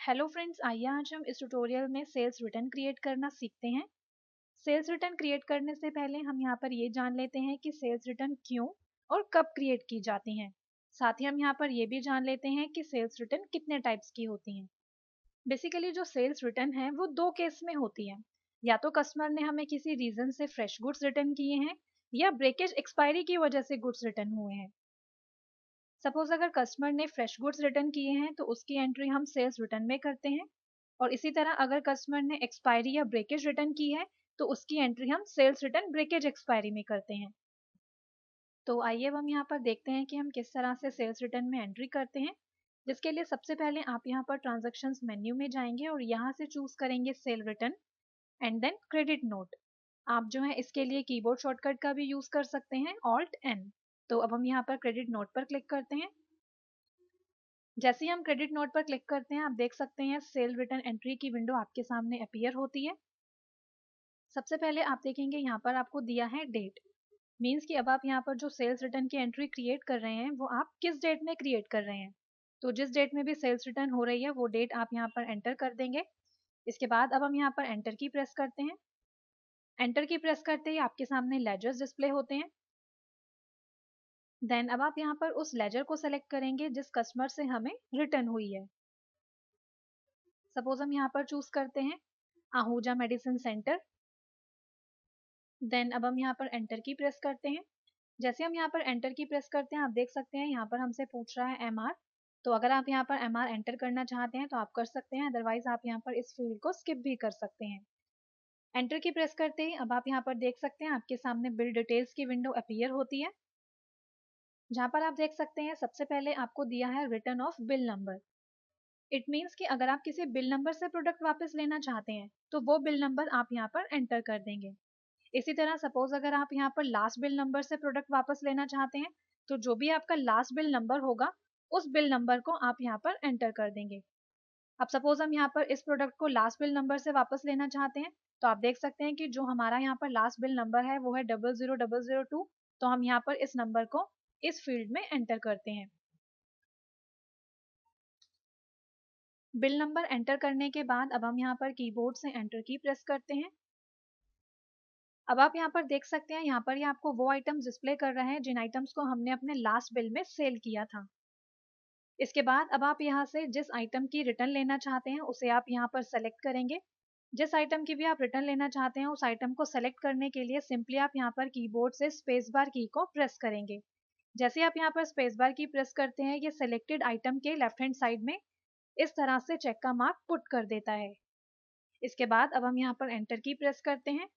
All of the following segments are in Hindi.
हेलो फ्रेंड्स, आइए आज हम इस ट्यूटोरियल में सेल्स रिटर्न क्रिएट करना सीखते हैं। सेल्स रिटर्न क्रिएट करने से पहले हम यहाँ पर ये जान लेते हैं कि सेल्स रिटर्न क्यों और कब क्रिएट की जाती हैं। साथ ही हम यहाँ पर ये भी जान लेते हैं कि सेल्स रिटर्न कितने टाइप्स की होती हैं। बेसिकली जो सेल्स रिटर्न है वो दो केस में होती है। या तो कस्टमर ने हमें किसी रीजन से फ्रेश गुड्स रिटर्न किए हैं या ब्रेकेज एक्सपायरी की वजह से गुड्स रिटर्न हुए हैं। सपोज अगर कस्टमर ने फ्रेश गुड्स रिटर्न किए हैं तो उसकी एंट्री हम सेल्स रिटर्न में करते हैं, और इसी तरह अगर कस्टमर ने एक्सपायरी या ब्रेकेज रिटर्न की है तो उसकी एंट्री हम सेल्स रिटर्न ब्रेकेज एक्सपायरी में करते हैं। तो आइए अब हम यहाँ पर देखते हैं कि हम किस तरह से सेल्स रिटर्न में एंट्री करते हैं। जिसके लिए सबसे पहले आप यहाँ पर ट्रांजैक्शंस मेन्यू में जाएंगे और यहाँ से चूज करेंगे sale return and then credit note. आप जो है इसके लिए कीबोर्ड शॉर्टकट का भी यूज कर सकते हैं, ऑल्ट एन। तो अब हम यहाँ पर क्रेडिट नोट पर क्लिक करते हैं। जैसे ही हम क्रेडिट नोट पर क्लिक करते हैं आप देख सकते हैं सेल रिटर्न एंट्री की विंडो आपके सामने अपीयर होती है। सबसे पहले आप देखेंगे यहाँ पर आपको दिया है डेट। मीन्स कि अब आप यहाँ पर जो सेल्स रिटर्न की एंट्री क्रिएट कर रहे हैं वो आप किस डेट में क्रिएट कर रहे हैं। तो जिस डेट में भी सेल्स रिटर्न हो रही है वो डेट आप यहाँ पर एंटर कर देंगे। इसके बाद अब हम यहाँ पर एंटर की प्रेस करते हैं। एंटर की प्रेस करते ही आपके सामने लेजर्स डिस्प्ले होते हैं। देन अब आप यहाँ पर उस लेजर को सेलेक्ट करेंगे जिस कस्टमर से हमें रिटर्न हुई है। सपोज हम यहाँ पर चूज करते हैं आहूजा मेडिसिन सेंटर। देन अब हम यहाँ पर एंटर की प्रेस करते हैं। जैसे हम यहाँ पर एंटर की प्रेस करते हैं आप देख सकते हैं यहाँ पर हमसे पूछ रहा है एमआर। तो अगर आप यहाँ पर एमआर एंटर करना चाहते हैं तो आप कर सकते हैं, अदरवाइज आप यहाँ पर इस फील्ड को स्किप भी कर सकते हैं। एंटर की प्रेस करते ही अब आप यहाँ पर देख सकते हैं आपके सामने बिल डिटेल्स की विंडो अपीयर होती है, जहाँ पर आप देख सकते हैं सबसे पहले आपको दिया है return of bill number. It means कि अगर आप किसी बिल नंबर से प्रोडक्ट वापस लेना चाहते हैं तो वो बिल नंबर आप यहाँ पर एंटर कर देंगे। इसी तरह सपोज अगर आप यहाँ पर लास्ट बिल नंबर से प्रोडक्ट वापस लेना चाहते हैं तो जो भी आपका लास्ट बिल नंबर होगा उस बिल नंबर को आप यहाँ पर एंटर कर देंगे। अब सपोज हम यहाँ पर इस प्रोडक्ट को लास्ट बिल नंबर से वापस लेना चाहते हैं तो आप देख सकते हैं कि जो हमारा यहाँ पर लास्ट बिल नंबर है वो है 00002। तो हम यहाँ पर इस नंबर को इस फील्ड में एंटर करते हैं। बिल नंबर एंटर करने के बाद अब हम यहाँ पर कीबोर्ड से एंटर की प्रेस करते हैं। अब आप यहाँ पर देख सकते हैं यहाँ पर ये आपको वो आइटम्स डिस्प्ले कर रहे हैं जिन आइटम्स को हमने अपने लास्ट बिल में सेल किया था। इसके बाद अब आप यहाँ से जिस आइटम की रिटर्न लेना चाहते हैं उसे आप यहाँ पर सेलेक्ट करेंगे। जिस आइटम की भी आप रिटर्न लेना चाहते हैं उस आइटम को सेलेक्ट करने के लिए सिंपली आप यहाँ पर कीबोर्ड से स्पेस बार की को प्रेस करेंगे। जैसे आप यहाँ पर स्पेस बार की प्रेस करते हैं ये सेलेक्टेड आइटम के लेफ्ट हैंड साइड में इस तरह से चेक का मार्क पुट कर देता है। इसके बाद अब हम यहाँ पर एंटर की प्रेस करते हैं।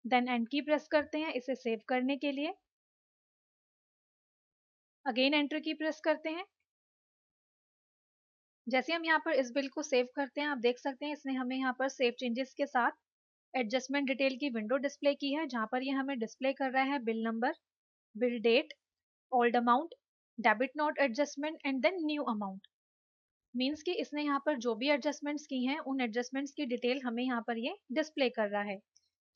देन एंड की प्रेस करते हैं इसे सेव करने के लिए। अगेन एंटर की प्रेस करते हैं। जैसे हम यहाँ पर इस बिल को सेव करते हैं आप देख सकते हैं इसने हमें यहाँ पर सेव चेंजेस के साथ एडजस्टमेंट डिटेल की विंडो डिस्प्ले की है, जहाँ पर ये हमें डिस्प्ले कर रहा है bill number, bill date, old amount, debit note adjustment and then new amount. Means कि इसने यहाँ पर जो भी एडजस्टमेंट्स की हैं उन एडजस्टमेंट्स की डिटेल हमें यहाँ पर ये डिस्प्ले कर रहा है।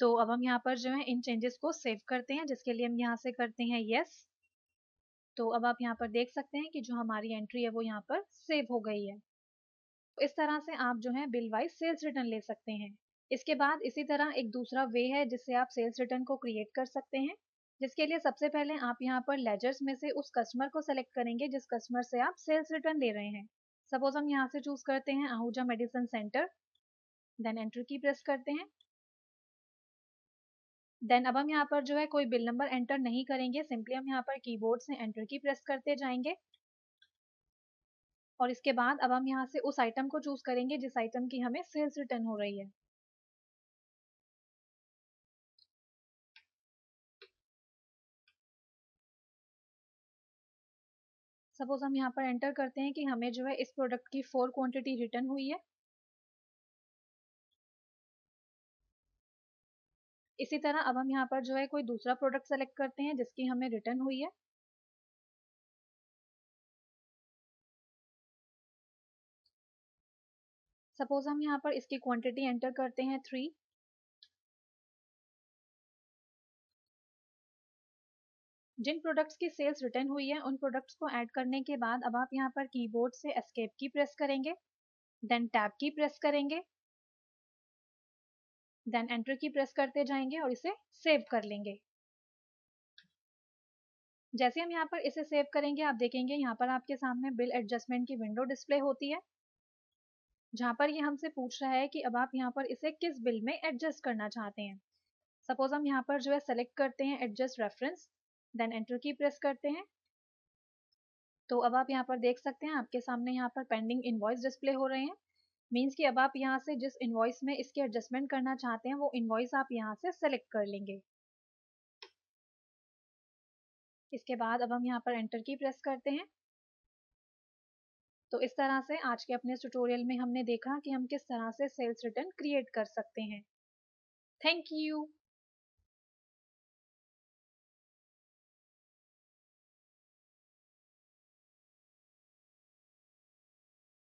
तो अब हम यहाँ पर जो है इन चेंजेस को सेव करते हैं, जिसके लिए हम यहाँ से करते हैं यस। तो अब आप यहाँ पर देख सकते हैं कि जो हमारी एंट्री है वो यहाँ पर सेव हो गई है। तो इस तरह से आप जो है बिल वाइज सेल्स रिटर्न ले सकते हैं। इसके बाद इसी तरह एक दूसरा वे है जिससे आप सेल्स रिटर्न को क्रिएट कर सकते हैं, जिसके लिए सबसे पहले आप यहाँ पर लेजर्स में से उस कस्टमर को सेलेक्ट करेंगे जिस कस्टमर से आप सेल्स रिटर्न ले रहे हैं। सपोज हम यहाँ से चूज करते हैं Ahuja medicine centre. Then enter key press करते हैं। देन अब हम यहाँ पर जो है कोई बिल नंबर एंटर नहीं करेंगे, सिंपली हम यहाँ पर कीबोर्ड से एंटर की प्रेस करते जाएंगे। और इसके बाद अब हम यहाँ से उस आइटम को चूज करेंगे जिस आइटम की हमें सेल्स रिटर्न हो रही है। सपोज हम यहाँ पर एंटर करते हैं कि हमें जो है इस प्रोडक्ट की 4 क्वांटिटी रिटर्न हुई है। इसी तरह अब हम यहाँ पर जो है कोई दूसरा प्रोडक्ट सेलेक्ट करते हैं जिसकी हमें रिटर्न हुई है। सपोज हम यहाँ पर इसकी क्वांटिटी एंटर करते हैं 3। जिन प्रोडक्ट्स की सेल्स रिटर्न हुई है उन प्रोडक्ट्स को ऐड करने के बाद अब आप यहाँ पर कीबोर्ड से एस्केप की प्रेस करेंगे। देन टैब की प्रेस करेंगे, देन एंटर की प्रेस करते जाएंगे और इसे सेव कर लेंगे। जैसे हम यहाँ पर इसे सेव करेंगे आप देखेंगे यहाँ पर आपके सामने बिल एडजस्टमेंट की विंडो डिस्प्ले होती है, जहाँ पर ये हमसे पूछ रहा है कि अब आप यहाँ पर इसे किस बिल में एडजस्ट करना चाहते हैं। सपोज हम यहाँ पर जो है सेलेक्ट करते हैं adjust reference, then enter key press करते हैं। तो अब आप यहाँ पर देख सकते हैं आपके सामने यहाँ पर पेंडिंग इनवॉइस डिस्प्ले हो रहे हैं। मीन्स कि अब आप यहाँ से जिस इनवॉइस में इसके एडजस्टमेंट करना चाहते हैं वो इनवॉइस आप यहाँ से सेलेक्ट कर लेंगे। इसके बाद अब हम यहाँ पर एंटर की प्रेस करते हैं। तो इस तरह से आज के अपने इस ट्यूटोरियल में हमने देखा कि हम किस तरह से सेल्स रिटर्न क्रिएट कर सकते हैं। Thank you.